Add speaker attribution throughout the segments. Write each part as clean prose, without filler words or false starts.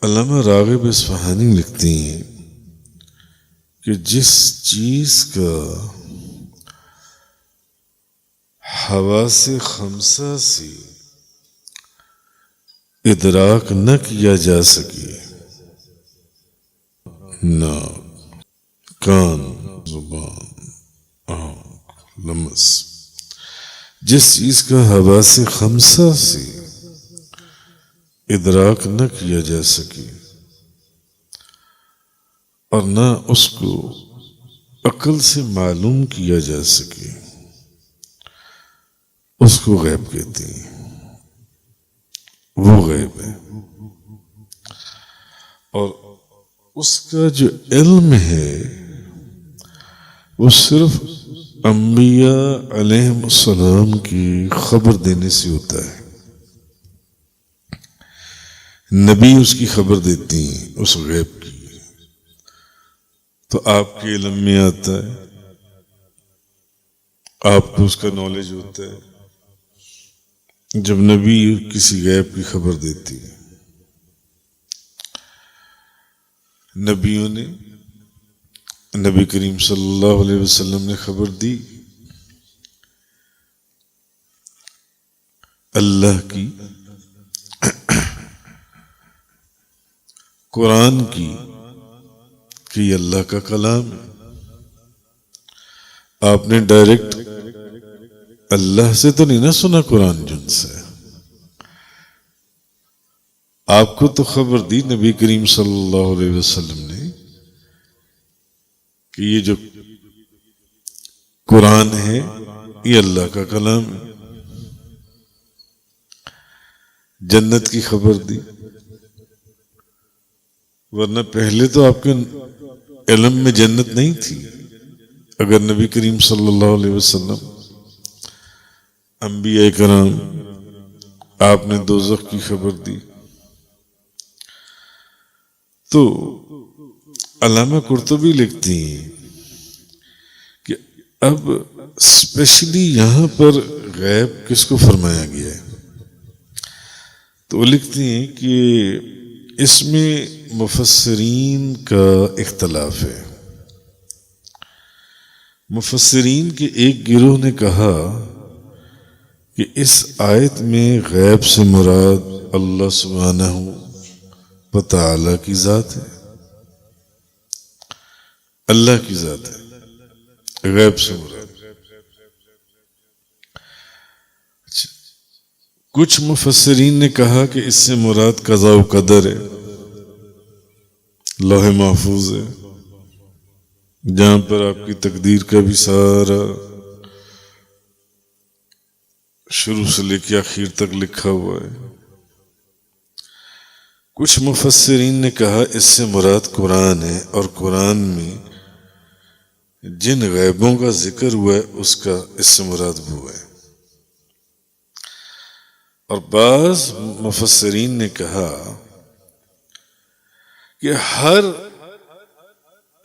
Speaker 1: علامہ راغب اصفہانی لکھتی ہیں کہ جس چیز کا حواس خمسہ سے ادراک نہ کیا جا سکے، ناک، کان، زبان، آنکھ، لمس، جس چیز کا حواس خمسہ سے ادراک نہ کیا جا سکے اور نہ اس کو عقل سے معلوم کیا جا سکے، اس کو غیب کہتے ہیں۔ وہ غیب ہے، اور اس کا جو علم ہے وہ صرف انبیاء علیہم السلام کی خبر دینے سے ہوتا ہے۔ نبی اس کی خبر دیتی ہیں اس غیب کی، تو آپ کے علم میں آتا ہے، آپ کو اس کا نالج ہوتا ہے جب نبی کسی غیب کی خبر دیتی ہے۔ نبیوں نے، نبی کریم صلی اللہ علیہ وسلم نے خبر دی اللہ کی، قرآن کی، کہ یہ اللہ کا کلام ہے۔ آپ نے ڈائریکٹ اللہ سے تو نہیں نہ سنا قرآن جن سے، آپ کو تو خبر دی نبی کریم صلی اللہ علیہ وسلم نے کہ یہ جو قرآن ہے یہ اللہ کا کلام ہے۔ جنت کی خبر دی، ورنہ پہلے تو آپ کے علم میں جنت نہیں تھی۔ اگر نبی کریم صلی اللہ علیہ وسلم، انبیاء کرام، آپ نے دوزخ کی خبر دی، تو علامہ قرطبی لکھتی ہیں کہ اب اسپیشلی یہاں پر غیب کس کو فرمایا گیا ہے، تو وہ لکھتی ہیں کہ اس میں مفسرین کا اختلاف ہے۔ مفسرین کے ایک گروہ نے کہا کہ اس آیت میں غیب سے مراد اللہ سبحانہ و تعالی کی ذات ہے، اللہ کی ذات ہے، غیب سے مراد۔ کچھ مفسرین نے کہا کہ اس سے مراد قضاء و قدر ہے، لوح محفوظ ہے، جہاں پر آپ کی تقدیر کا بھی سارا شروع سے لے کے آخر تک لکھا ہوا ہے۔ کچھ مفسرین نے کہا اس سے مراد قرآن ہے، اور قرآن میں جن غیبوں کا ذکر ہوا ہے اس سے مراد وہ ہے۔ اور بعض مفسرین نے کہا کہ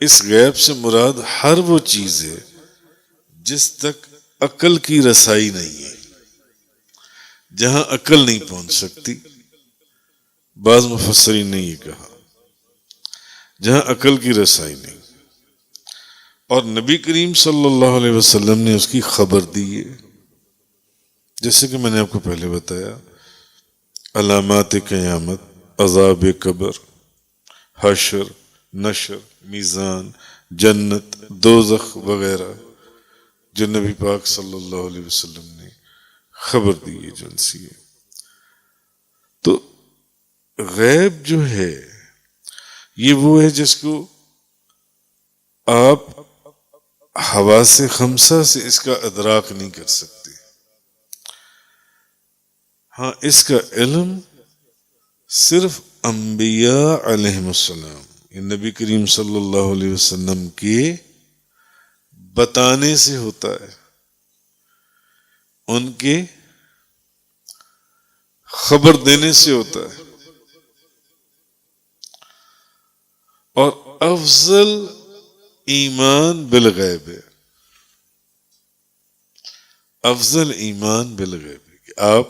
Speaker 1: اس غیب سے مراد ہر وہ چیز ہے جس تک عقل کی رسائی نہیں ہے، جہاں عقل نہیں پہنچ سکتی۔ بعض مفسرین نے یہ کہا جہاں عقل کی رسائی نہیں، اور نبی کریم صلی اللہ علیہ وسلم نے اس کی خبر دی ہے، جیسے کہ میں نے آپ کو پہلے بتایا، علامات قیامت، عذاب قبر، حشر، نشر، میزان، جنت، دوزخ وغیرہ، جو نبی پاک صلی اللہ علیہ وسلم نے خبر دی ہے جن سی ہے۔ تو غیب جو ہے یہ وہ ہے جس کو آپ حواس خمسہ سے اس کا ادراک نہیں کر سکتے۔ ہاں، اس کا علم صرف انبیاء علیہم السلام، نبی کریم صلی اللہ علیہ وسلم کے بتانے سے ہوتا ہے، ان کے خبر دینے سے ہوتا ہے۔ اور افضل ایمان بالغیب ہے، افضل ایمان بالغیب ہے کہ آپ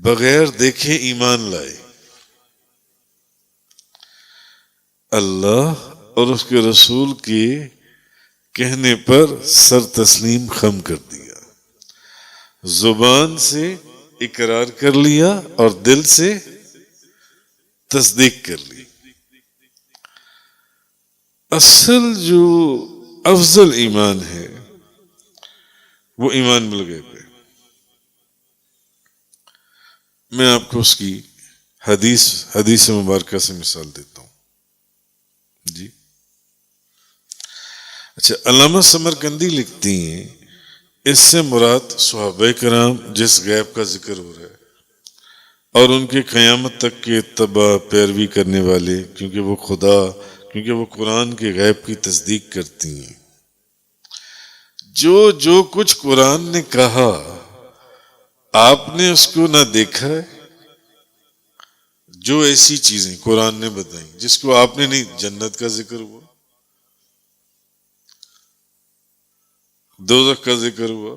Speaker 1: بغیر دیکھے ایمان لائے۔ اللہ اور اس کے رسول کے کہنے پر سر تسلیم خم کر دیا، زبان سے اقرار کر لیا اور دل سے تصدیق کر لی۔ اصل جو افضل ایمان ہے وہ ایمان بالغیب ہے۔ میں آپ کو اس کی حدیث مبارکہ سے مثال دیتا ہوں جی۔ اچھا، علامہ سمرقندی لکھتی ہیں اس سے مراد صحابہ کرام جس غیب کا ذکر ہو رہا ہے اور ان کے قیامت تک کے اتباع پیروی کرنے والے، کیونکہ وہ قرآن کے غیب کی تصدیق کرتی ہیں۔ جو کچھ قرآن نے کہا آپ نے اس کو نہ دیکھا ہے، جو ایسی چیزیں قرآن نے بتائیں جس کو آپ نے نہیں، جنت کا ذکر ہوا، دوزخ کا ذکر ہوا،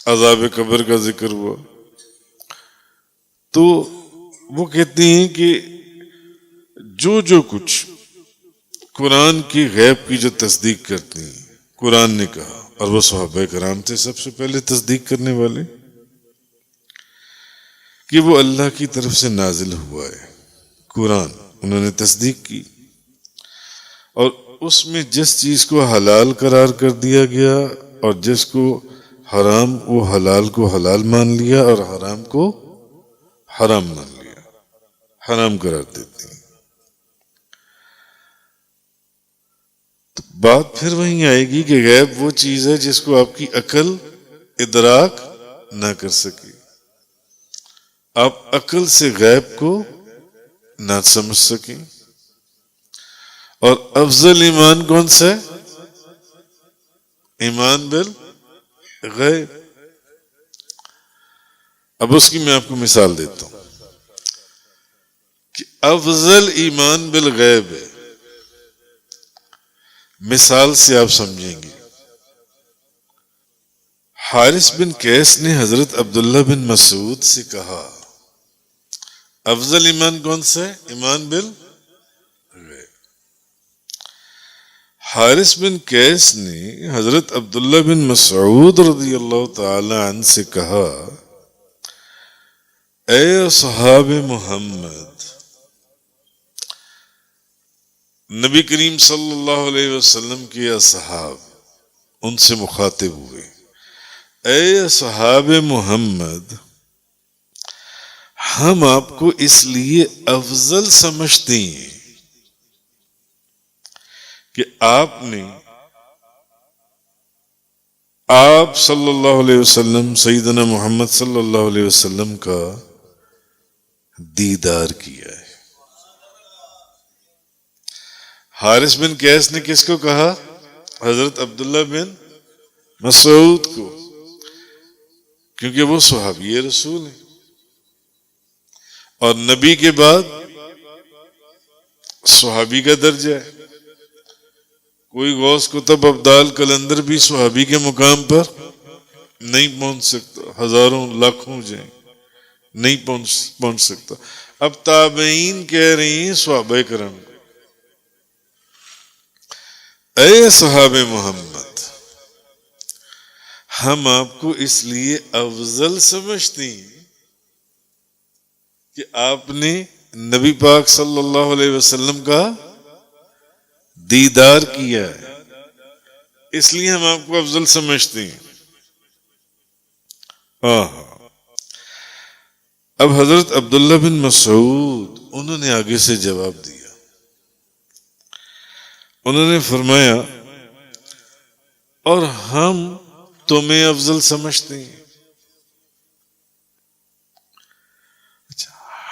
Speaker 1: عذاب قبر کا ذکر ہوا، تو وہ کہتے ہیں کہ جو کچھ قرآن کی غیب کی جو تصدیق کرتی ہیں قرآن نے کہا، اور وہ صحابہ کرام تھے سب سے پہلے تصدیق کرنے والے، کہ وہ اللہ کی طرف سے نازل ہوا ہے قرآن، انہوں نے تصدیق کی، اور اس میں جس چیز کو حلال قرار کر دیا گیا اور جس کو حرام، وہ حلال کو حلال مان لیا اور حرام کو حرام مان لیا، حرام قرار دیتے ہیں۔ تو بات پھر وہیں آئے گی کہ غیب وہ چیز ہے جس کو آپ کی عقل ادراک نہ کر سکے، آپ عقل سے غیب کو نہ سمجھ سکیں۔ اور افضل ایمان کون سا ہے؟ ایمان بالغیب۔ اب اس کی میں آپ کو مثال دیتا ہوں کہ افضل ایمان بالغیب ہے، مثال سے آپ سمجھیں گے۔ حارث بن قیس نے حضرت عبداللہ بن مسعود سے کہا افضل ایمان کون سا ہے؟ ایمان بالغیب۔ حارث بن قیس نے حضرت عبداللہ بن مسعود رضی اللہ تعالی عنہ سے کہا اے اصحاب محمد، نبی کریم صلی اللہ علیہ وسلم کے اصحاب ان سے مخاطب ہوئے، اے اصحاب محمد، ہم آپ کو اس لیے افضل سمجھتے ہیں کہ آپ صلی اللہ علیہ وسلم، سیدنا محمد صلی اللہ علیہ وسلم کا دیدار کیا ہے۔ حارث بن قیس نے کس کو کہا؟ حضرت عبداللہ بن مسعود کو، کیونکہ وہ صحابی رسول ہیں، اور نبی کے بعد صحابی کا درجہ ہے۔ کوئی غوث کتب ابدال کلندر بھی صحابی کے مقام پر نہیں پہنچ سکتا، ہزاروں لاکھوں جائیں، نہیں پہنچ سکتا۔ اب تابعین کہہ رہی ہیں صحابہ کرام کو، اے صحاب محمد، ہم آپ کو اس لیے افضل سمجھتے ہیں کہ آپ نے نبی پاک صلی اللہ علیہ وسلم کا دیدار کیا ہے، اس لیے ہم آپ کو افضل سمجھتے ہیں۔ اب حضرت عبداللہ بن مسعود انہوں نے آگے سے جواب دیا، انہوں نے فرمایا اور ہم تمہیں افضل سمجھتے ہیں،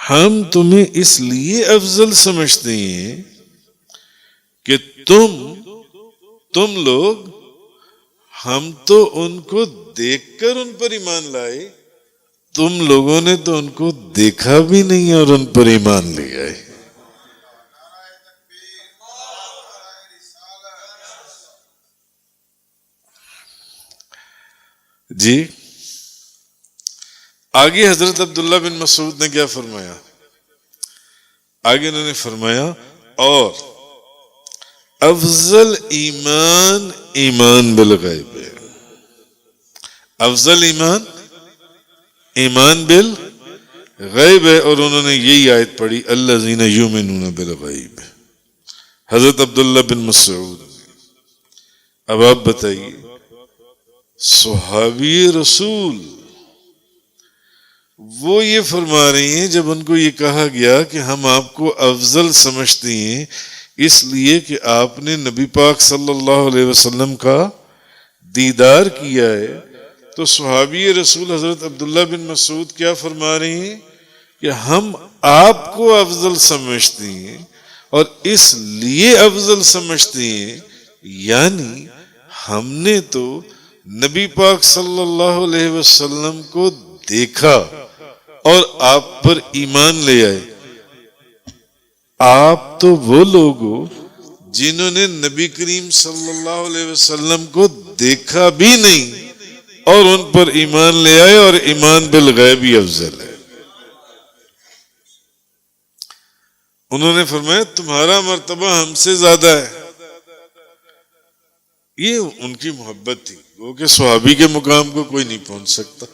Speaker 1: ہم تمہیں اس لیے افضل سمجھتے ہیں کہ تم لوگ، ہم تو ان کو دیکھ کر ان پر ایمان لائے، تم لوگوں نے تو ان کو دیکھا بھی نہیں اور ان پر ایمان لے آئے۔ جی آگے حضرت عبداللہ بن مسعود نے کیا فرمایا؟ آگے انہوں نے فرمایا اور افضل ایمان ایمان بالغیب ہے. افضل ایمان ایمان بالغیب ہے. اور انہوں نے یہی آیت پڑھی الذین یؤمنون بالغیب. حضرت عبداللہ بن مسعود. اب آپ بتائیے صحابی رسول وہ یہ فرما رہی ہیں جب ان کو یہ کہا گیا کہ ہم آپ کو افضل سمجھتے ہیں اس لیے کہ آپ نے نبی پاک صلی اللہ علیہ وسلم کا دیدار کیا ہے، تو صحابی رسول حضرت عبداللہ بن مسعود کیا فرما رہے ہیں کہ ہم آپ کو افضل سمجھتے ہیں، اور اس لیے افضل سمجھتے ہیں یعنی ہم نے تو نبی پاک صلی اللہ علیہ وسلم کو دیکھا اور آپ پر ایمان لے آئے. آپ تو وہ لوگ ہو جنہوں نے نبی کریم صلی اللہ علیہ وسلم کو دیکھا بھی نہیں اور ان پر ایمان لے آئے، اور ایمان بالغیب ہی افضل ہے. انہوں نے فرمایا تمہارا مرتبہ ہم سے زیادہ ہے. یہ ان کی محبت تھی، وہ کہ صحابی کے مقام کو کوئی نہیں پہنچ سکتا،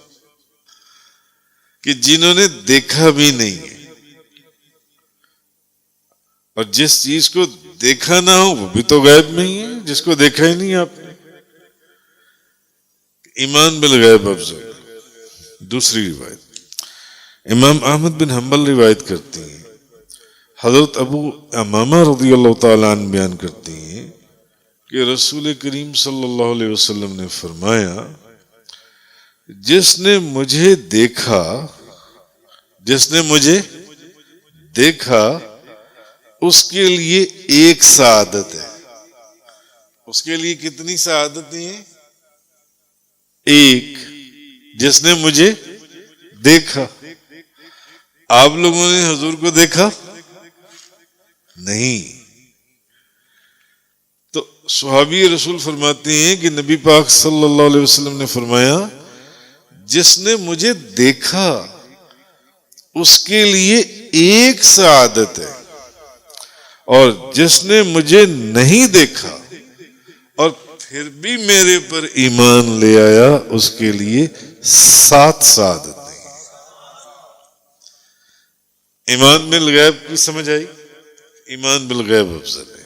Speaker 1: کہ جنہوں نے دیکھا بھی نہیں ہے، اور جس چیز کو دیکھا نہ ہو وہ بھی تو غیب میں ہی ہے، جس کو دیکھا ہی نہیں آپ نے. ایمان بالغیب افضل. دوسری روایت امام احمد بن حنبل روایت کرتی ہیں، حضرت ابو امامہ رضی اللہ تعالیٰ عنہ بیان کرتی ہیں کہ رسول کریم صلی اللہ علیہ وسلم نے فرمایا جس نے مجھے دیکھا اس کے لیے ایک سعادت ہے. اس کے لیے کتنی سعادتیں ہیں؟ ایک. جس نے مجھے دیکھا. آپ لوگوں نے حضور کو دیکھا نہیں. تو صحابی رسول فرماتے ہیں کہ نبی پاک صلی اللہ علیہ وسلم نے فرمایا جس نے مجھے دیکھا اس کے لیے ایک سعادت ہے، اور جس نے مجھے نہیں دیکھا اور پھر بھی میرے پر ایمان لے آیا اس کے لیے 7 سعادت نہیں. ایمان بالغیب کی سمجھ آئی؟ ایمان بالغیب افضل ہے.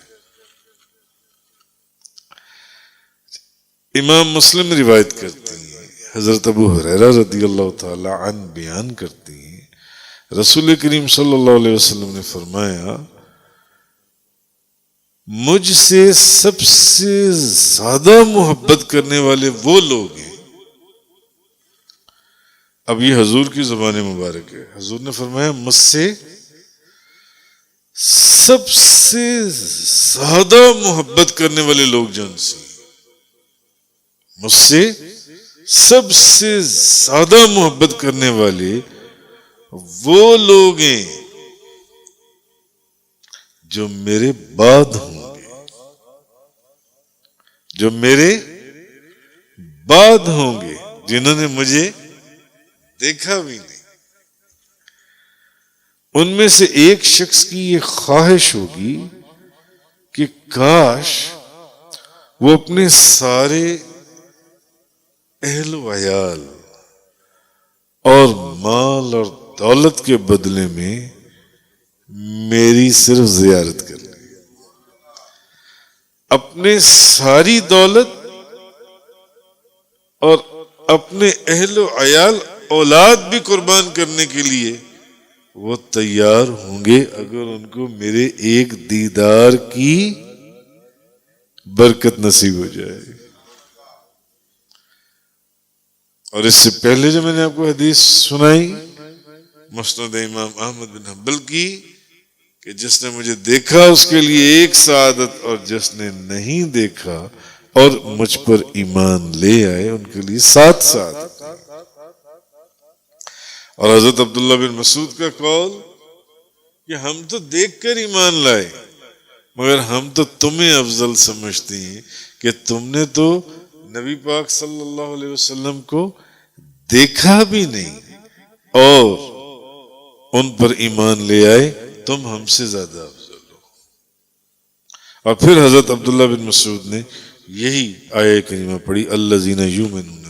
Speaker 1: امام مسلم روایت کرتی ہیں، حضرت ابو ہریرہ رضی اللہ تعالی عنہ بیان کرتی ہیں رسول کریم صلی اللہ علیہ وسلم نے فرمایا مجھ سے سب سے زیادہ محبت کرنے والے وہ لوگ ہیں. اب یہ حضور کی زبان مبارک ہے. حضور نے فرمایا مجھ سے سب سے زیادہ محبت کرنے والے لوگ جن سے، مجھ سے سب سے زیادہ محبت کرنے والے وہ لوگ ہیں جو میرے بعد ہوں گے، جو میرے بعد ہوں گے، جنہوں نے مجھے دیکھا بھی نہیں. ان میں سے ایک شخص کی یہ خواہش ہوگی کہ کاش وہ اپنے سارے اہل و عیال اور مال اور دولت کے بدلے میں میری صرف زیارت کر لے. اپنے ساری دولت اور اپنے اہل و عیال اولاد بھی قربان کرنے کے لیے وہ تیار ہوں گے اگر ان کو میرے ایک دیدار کی برکت نصیب ہو جائے. اور اس سے پہلے جو میں نے آپ کو حدیث سنائی مسند امام احمد بن حنبل کی کہ جس نے مجھے دیکھا اس کے لیے ایک سعادت، اور جس نے نہیں دیکھا اور مجھ پر ایمان لے آئے ان کے لیے 7 سعادت. اور حضرت عبداللہ بن مسعود کا قول کہ ہم تو دیکھ کر ایمان لائے مگر ہم تو تمہیں افضل سمجھتے ہیں کہ تم نے تو نبی پاک صلی اللہ علیہ وسلم کو دیکھا بھی نہیں اور ان پر ایمان لے آئے، تم ہم سے زیادہ افضل ہو. اور پھر حضرت عبداللہ بن مسعود نے یہی آیہ کریمہ پڑھی الذین یؤمنون